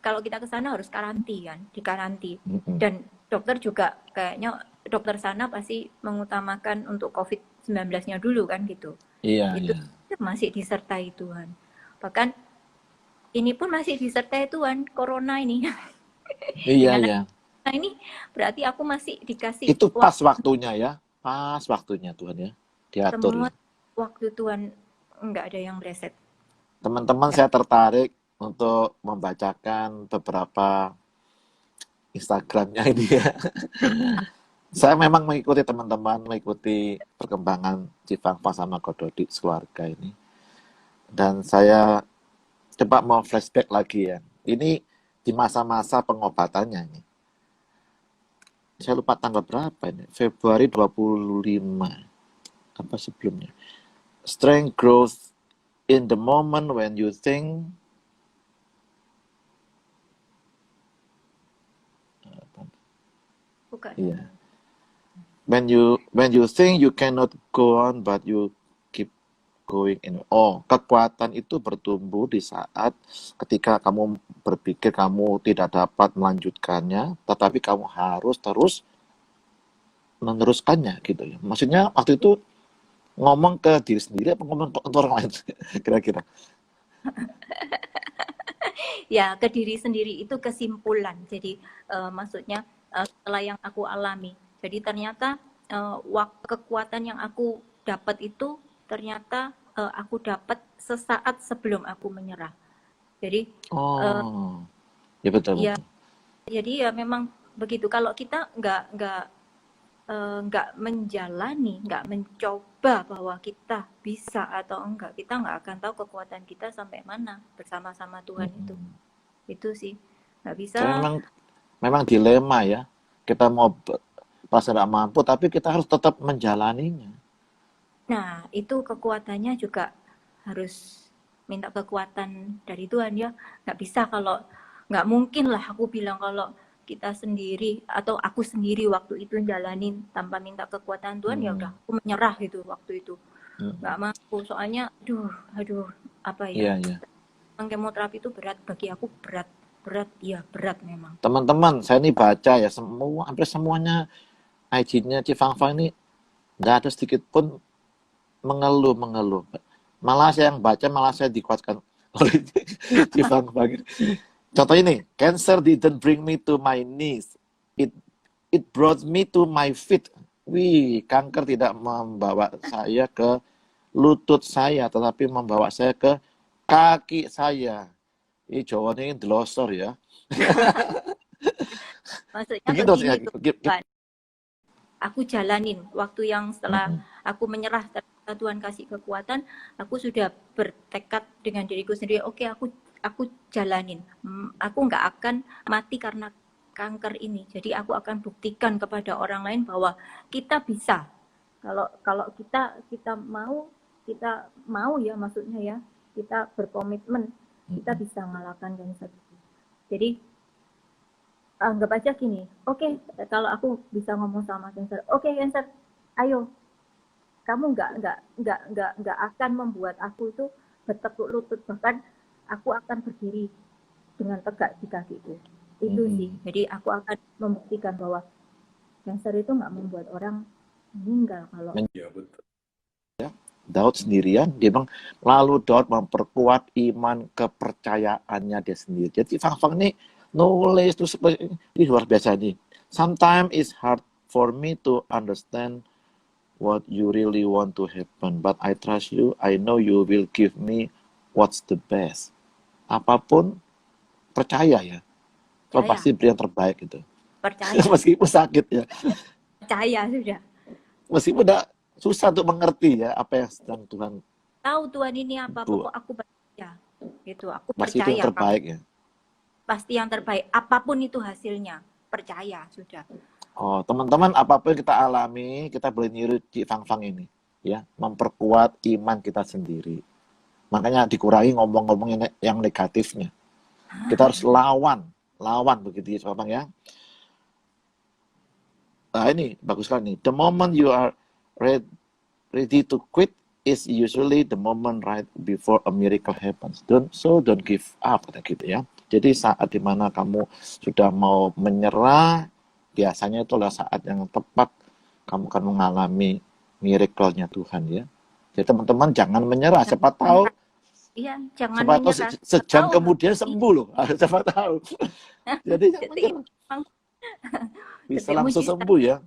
kalau kita ke sana harus dikaranti. Mm-mm. Dan dokter juga kayaknya dokter sana pasti mengutamakan untuk COVID-19-nya dulu kan gitu. Iya, Itu iya. masih disertai Tuhan. Bahkan ini pun masih disertai Tuhan, corona ini. Iya, Dengan iya. nah ini berarti aku masih dikasih Itu pas waktunya ya. Pas waktunya Tuhan ya. Diatur semua ya. waktu Tuhan, nggak ada yang bereset. Teman-teman, saya tertarik untuk membacakan beberapa Instagramnya ini ya. Saya memang mengikuti teman-teman, mengikuti perkembangan Cifang sama Kododi keluarga ini. Dan saya coba mau flashback lagi ya. Ini di masa-masa pengobatannya ini. Saya lupa tanggal berapa ini. Februari 25. Apa sebelumnya? Strength growth in the moment when you think Bukan. iya. When you think you cannot go on but you keep going in. Oh, kekuatan itu bertumbuh di saat ketika kamu berpikir kamu tidak dapat melanjutkannya, tetapi kamu harus terus meneruskannya gitu ya. Maksudnya waktu itu ngomong ke diri sendiri apa ngomong ke orang lain kira-kira? Ya, ke diri sendiri itu kesimpulan. Jadi maksudnya setelah yang aku alami. Jadi ternyata kekuatan yang aku dapat itu ternyata aku dapat sesaat sebelum aku menyerah. Jadi Oh, ya betul ya, betul. jadi ya memang begitu. Kalau kita nggak menjalani, nggak mencoba bahwa kita bisa atau enggak, kita nggak akan tahu kekuatan kita sampai mana bersama-sama Tuhan itu. Itu sih nggak bisa. Karena memang dilema ya. Kita mau pas tidak mampu, tapi kita harus tetap menjalaninya. Nah, itu kekuatannya juga harus minta kekuatan dari Tuhan ya. Nggak bisa kalau, nggak mungkin lah aku bilang kalau kita sendiri atau aku sendiri waktu itu jalanin tanpa minta kekuatan Tuhan, ya udah aku menyerah gitu waktu itu. Nggak mampu, soalnya aduh, apa ya. Iya, iya. Kemoterapi itu berat bagi aku, berat memang. Teman-teman, saya ini baca ya, hampir semuanya IG-nya Cifang ini nggak ada sedikit pun mengeluh. Malah saya yang baca, malah saya dikuatkan oleh Cifang. Contoh ini, cancer didn't bring me to my knees. It it brought me to my feet. Wih, kanker tidak membawa saya ke lutut saya, tetapi membawa saya ke kaki saya. Ini jawabannya ini delosor ya. Maksudnya Begitu begini ya. tuh, Tuhan. Aku jalanin waktu yang setelah aku menyerah, ternyata Tuhan kasih kekuatan, aku sudah bertekad dengan diriku sendiri, oke, aku jalanin. Aku nggak akan mati karena kanker ini. Jadi aku akan buktikan kepada orang lain bahwa kita bisa. Kalau kita mau ya, maksudnya ya, kita berkomitmen, kita bisa mengalahkan cancer. Jadi anggap aja gini, oke, kalau aku bisa ngomong sama cancer, oke cancer, ayo, kamu nggak akan membuat aku itu bertekuk lutut, bahkan aku akan berdiri dengan tegak di kakiku. Itu sih. Jadi aku akan membuktikan bahwa cancer itu nggak membuat orang meninggal kalau. Iya betul. Daud sendirian, dia bilang, lalu Daud memperkuat iman kepercayaannya dia sendiri. Jadi Fang ini nulis terus ini luar biasa nih. Sometimes it's hard for me to understand what you really want to happen, but I trust you. I know you will give me what's the best. Apapun percaya ya. Kau pasti beri yang terbaik gitu. Percaya. Meskipun sakit ya. Percaya sudah. Meskipun udah susah untuk mengerti ya apa yang sedang Tuhan tahu Tuhan ini apa, pokok aku percaya. Gitu, aku pasti percaya. Itu yang terbaik ya. Pasti yang terbaik, apapun itu hasilnya, percaya sudah. Oh, teman-teman, apapun yang kita alami, kita boleh niru Cik Fang ini, ya, memperkuat iman kita sendiri. Makanya dikurangi ngomong-ngomong yang negatifnya. Kita harus lawan begitu ya, Fang ya. Nah, ini bagus sekali nih. The moment you are ready to quit is usually the moment right before a miracle happens. Don't give up, gitu ya. Jadi saat dimana kamu sudah mau menyerah, biasanya itu adalah saat yang tepat kamu akan mengalami miracle-nya Tuhan ya. Jadi teman-teman jangan menyerah, siapa tahu. Iya, jangan menyerah. Sejam kemudian sembuh loh, siapa tahu. Jadi bisa langsung sembuh ya.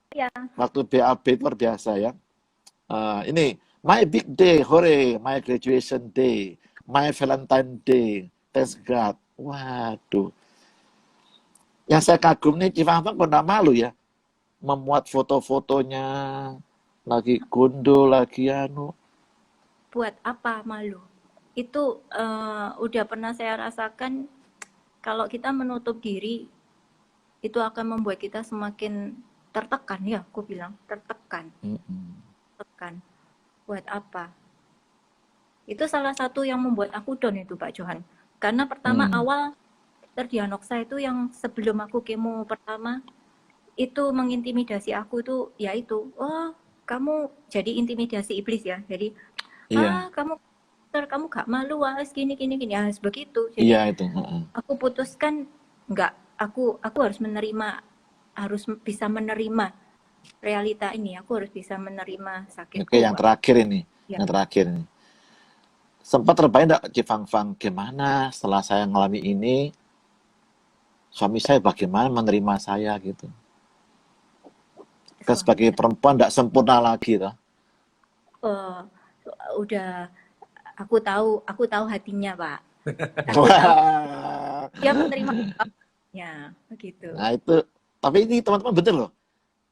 Ya. Waktu BAB luar biasa ya. Ini my big day, hore, my graduation day, my Valentine day, thanks God. Waduh. Yang saya kagum nih, Cik Fang pernah malu ya. Memuat foto-fotonya, lagi gundul, lagi anu. Buat apa malu? Itu udah pernah saya rasakan, kalau kita menutup diri, itu akan membuat kita semakin tertekan ya, aku bilang. Tertekan. Tertekan. Buat apa? Itu salah satu yang membuat aku down itu, Pak Johan. Karena pertama awal terdiagnosa itu yang sebelum aku kemo pertama itu mengintimidasi aku itu yaitu, oh kamu jadi intimidasi iblis ya, jadi kamu gak malu gini harus begitu. Jadi itu. Aku putuskan enggak, aku harus menerima, harus bisa menerima realita ini, aku harus bisa menerima sakitku. Oke, yang terakhir ini, sempat terbayang enggak Cik Fang gimana setelah saya ngalami ini, suami saya bagaimana menerima saya gitu. Sebagai perempuan enggak sempurna lagi toh. Udah aku tahu hatinya, Pak. Dia menerima ya begitu. Nah itu, tapi ini teman-teman bener loh.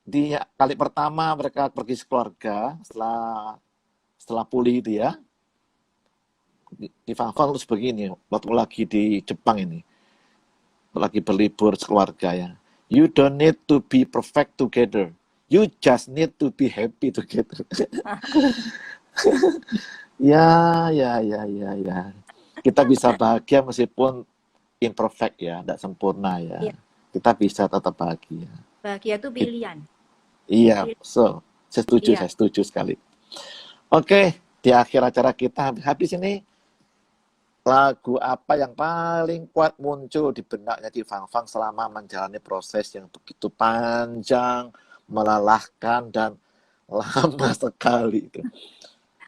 Di kali pertama mereka pergi sekeluarga setelah pulih itu ya. Di Fang terus begini, waktu lagi di Jepang ini, lagi berlibur sekeluarga ya. You don't need to be perfect together. You just need to be happy together. Ya. Kita bisa bahagia meskipun imperfect ya, tidak sempurna ya. Kita bisa tetap bahagia. Bahagia itu pilihan. Iya, saya setuju sekali. Oke, di akhir acara kita habis ini, lagu apa yang paling kuat muncul di benaknya Cik Fang selama menjalani proses yang begitu panjang, melelahkan dan lama sekali itu?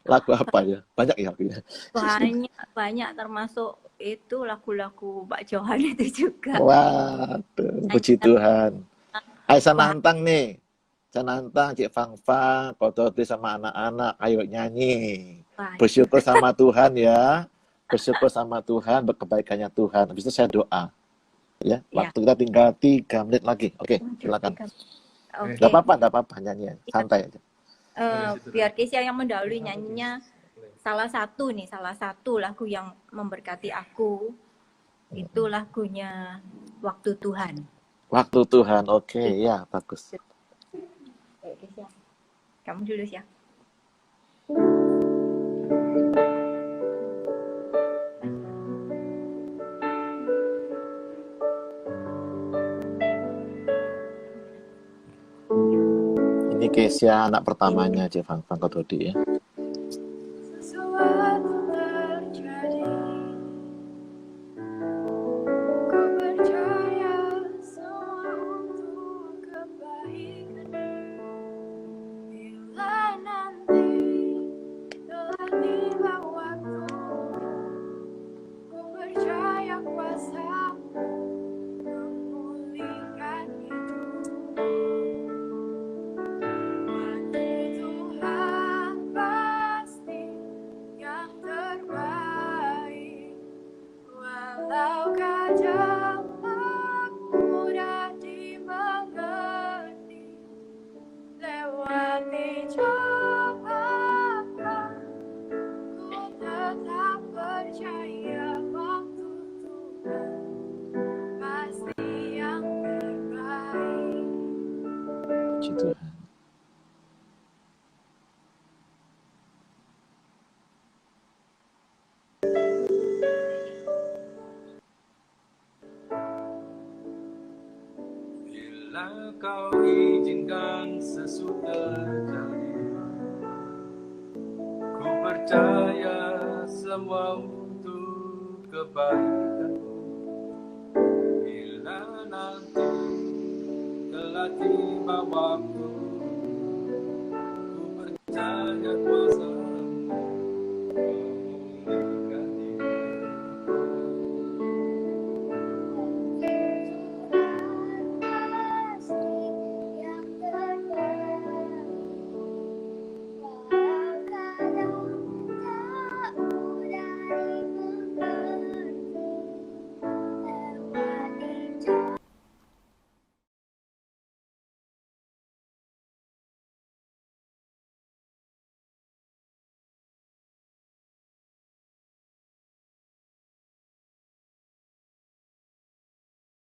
Lagu apa ya? Banyak ya aku ya. banyak termasuk itu lagu-lagu Pak Johan itu juga. Waduh, puji Nyanyi Tuhan. Ayo saya wah, nantang nih. Saya nantang Cik Fang Fang, Kodoti sama anak-anak. Ayo nyanyi. wah, Bersyukur sama Tuhan ya. Bersyukur sama Tuhan, berkebaikannya Tuhan. Habis itu saya doa. Ya, ya. waktu kita tinggal 3 menit lagi. Oke, silakan. Oke. Gak apa-apa nyanyi. Santai aja. Biar Kesia yang mendahului nyanyinya salah satu lagu yang memberkati aku itu lagunya Waktu Tuhan. Waktu Tuhan, oke, ya bagus. Ayo Kesia, kamu dulu ya. Ini Kesia anak pertamanya Cik Fang Fang Kodoti ya. Sesuatu terjadi, ku percaya semua untuk kebaikan. Bila nanti telah tiba waktu, ku percaya kuasa-Mu memulihkan hidup. Waktu Tuhan pasti yang terbaik, walau kadang tak mudah dimengerti. Lewati cobaan, ku tetap percaya waktu Tuhan pasti yang terbaik. Puji Tuhan. Bila kau izinkan sesuatu terjadi, ku percaya semua untuk kebaikan. Bila nanti telah tiba waktu, ku percaya kuasa